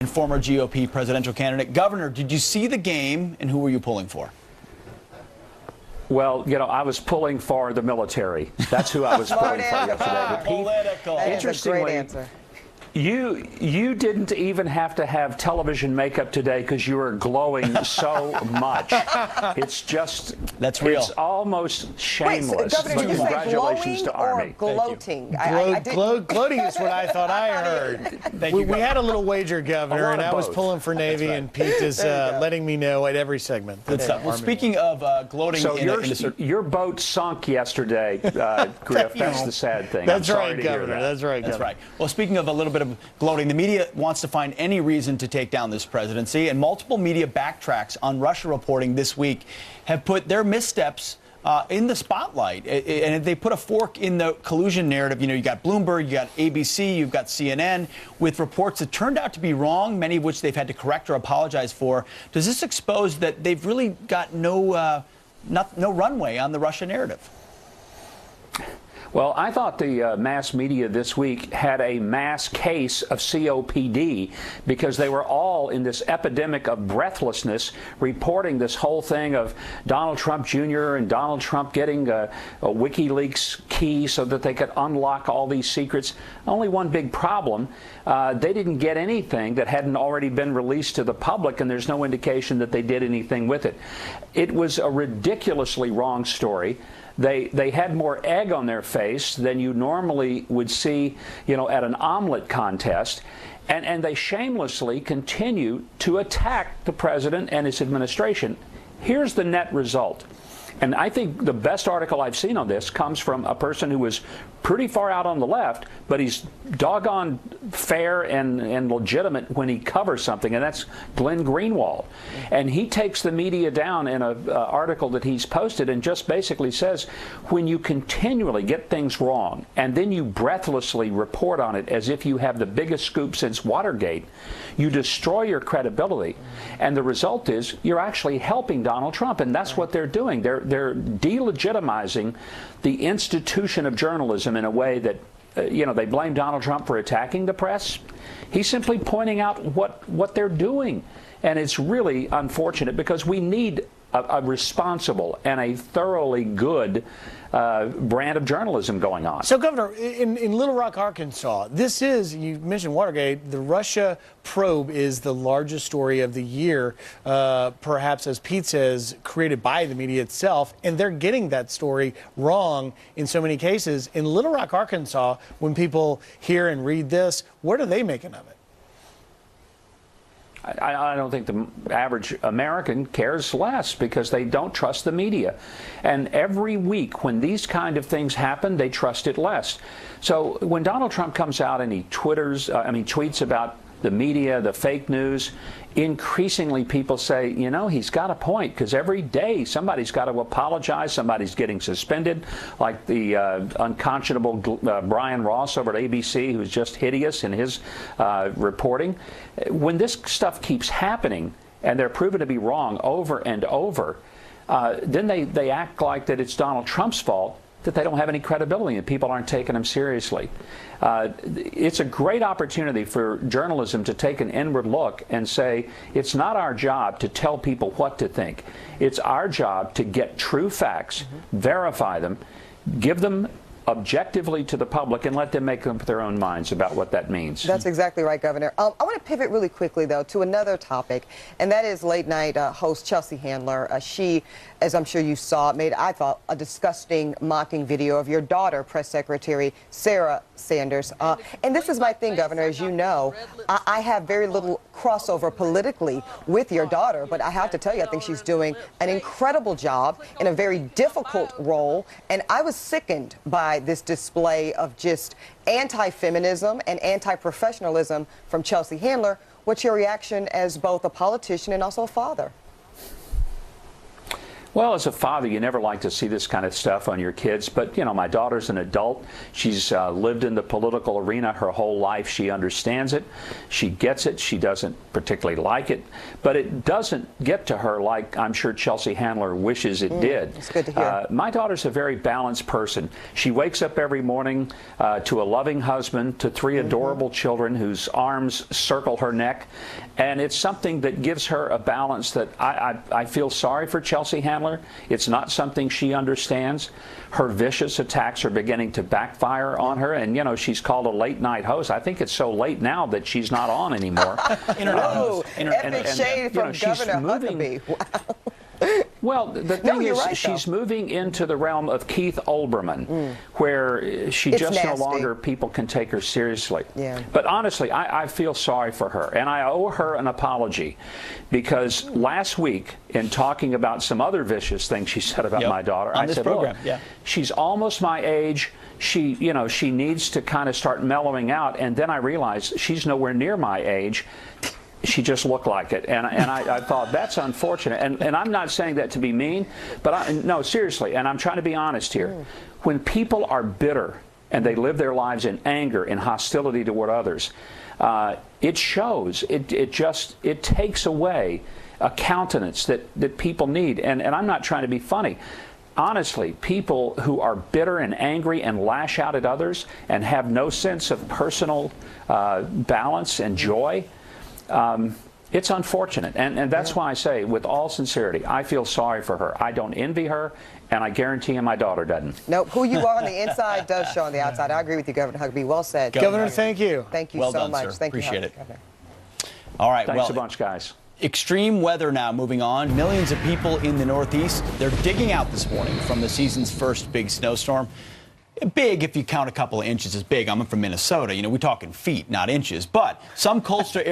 Former GOP presidential candidate. Governor, did you see the game, and who were you pulling for? Well, you know, I was pulling for the military. That's who I was pulling for yesterday. Political. Interestingly, great answer. You didn't even have to have television makeup today because you were glowing so much. It's just that's real. It's almost shameless. Wait, so, Governor, but did you congratulations say to Army. or gloating? Gloating is what I thought I heard. We had a little wager, Governor, and I was pulling for Navy, and Pete is letting me know at every segment. Well, speaking of gloating, so your boat sunk yesterday, Griff. That's the sad thing. That's right, Governor. That's right. That's right. Well, speaking of a little bit of gloating, the media wants to find any reason to take down this presidency, and multiple media backtracks on Russia reporting this week have put their missteps in the spotlight, and they put a fork in the collusion narrative. You know, you got Bloomberg, you got ABC, you've got CNN with reports that turned out to be wrong, many of which they've had to correct or apologize for. Does this expose that they've really got no runway on the Russia narrative? Well, I thought the mass media this week had a mass case of COPD because they were all in this epidemic of breathlessness, reporting this whole thing of Donald Trump Jr. and Donald Trump getting a WikiLeaks key so that they could unlock all these secrets. Only one big problem. They didn't get anything that hadn't already been released to the public, and there's no indication that they did anything with it. It was a ridiculously wrong story. They had more egg on their face than you normally would see, you know, at an omelet contest. And they shamelessly continue to attack the president and his administration. Here's the net result. And I think the best article I've seen on this comes from a person who was pretty far out on the left, but he's doggone fair and legitimate when he covers something, and that's Glenn Greenwald. And he takes the media down in an article that he's posted and just basically says, when you continually get things wrong and then you breathlessly report on it as if you have the biggest scoop since Watergate, you destroy your credibility. And the result is you're actually helping Donald Trump, and that's what they're doing. They're delegitimizing the institution of journalism in a way that, you know, they blame Donald Trump for attacking the press. He's simply pointing out what they're doing. And it's really unfortunate because we need a responsible and a thoroughly good brand of journalism going on. So, Governor, in Little Rock, Arkansas, this is, you mentioned Watergate, the Russia probe is the largest story of the year, perhaps, as Pete says, created by the media itself, and they're getting that story wrong in so many cases. In Little Rock, Arkansas, when people hear and read this, what are they making of it? I don't think the average American cares less because they don't trust the media. And every week when these kind of things happen, they trust it less. So when Donald Trump comes out and he tweets about the media, the fake news, increasingly people say, you know, he's got a point, because every day somebody's got to apologize, somebody's getting suspended, like the unconscionable Brian Ross over at ABC, who's just hideous in his reporting. When this stuff keeps happening and they're proven to be wrong over and over, then they act like that it's Donald Trump's fault, that they don't have any credibility and people aren't taking them seriously. It's a great opportunity for journalism to take an inward look and say, it's not our job to tell people what to think. It's our job to get true facts, verify them, give them objectively to the public, and let them make up their own minds about what that means. That's exactly right, Governor. I want to pivot really quickly, though, to another topic, and that is late-night host Chelsea Handler. She, as I'm sure you saw, made, I thought, a disgusting, mocking video of your daughter, Press Secretary Sarah Sanders. And this is my thing, Governor. As you know, I have very little crossover politically with your daughter, but I have to tell you, I think she's doing an incredible job in a very difficult role, and I was sickened by this display of just anti-feminism and anti-professionalism from Chelsea Handler. What's your reaction as both a politician and also a father? Well, as a father, you never like to see this kind of stuff on your kids. But, you know, my daughter's an adult. She's lived in the political arena her whole life. She understands it. She gets it. She doesn't particularly like it. But it doesn't get to her like I'm sure Chelsea Handler wishes it did. It's good to hear. My daughter's a very balanced person. She wakes up every morning to a loving husband, to 3 adorable children whose arms circle her neck. And it's something that gives her a balance that I feel sorry for Chelsea Handler. It's not something she understands. Her vicious attacks are beginning to backfire on her. And, you know, she's called a late-night host. I think it's so late now that she's not on anymore. Epic shade from Governor Huckabee. Wow. Well, the thing is, she's moving into the realm of Keith Olbermann, where she just no longer people can take her seriously. Yeah. But honestly, I feel sorry for her, and I owe her an apology, because last week, in talking about some other vicious things she said about my daughter, I said, look, she's almost my age. She, you know, she needs to kind of start mellowing out, and then I realized she's nowhere near my age. She just looked like it, and I thought that's unfortunate. And I'm not saying that to be mean, but no, seriously, and I'm trying to be honest here. When people are bitter and they live their lives in anger and hostility toward others, it shows. It takes away a countenance that people need. And I'm not trying to be funny. Honestly, people who are bitter and angry and lash out at others and have no sense of personal balance and joy, it's unfortunate, and that's why I say, with all sincerity, I feel sorry for her. I don't envy her, and I guarantee you my daughter doesn't. Nope, who you are on the inside does show on the outside. I agree with you, Governor Huckabee. Well said. Governor, thank you. Thank you well so done, much. Sir. Thank Appreciate you, it. Governor. All right, Thanks a bunch, guys. Extreme weather now moving on. Millions of people in the Northeast, they're digging out this morning from the season's first big snowstorm. Big, if you count a couple of inches, is big. I'm from Minnesota. You know, we're talking feet, not inches. But some coastal areas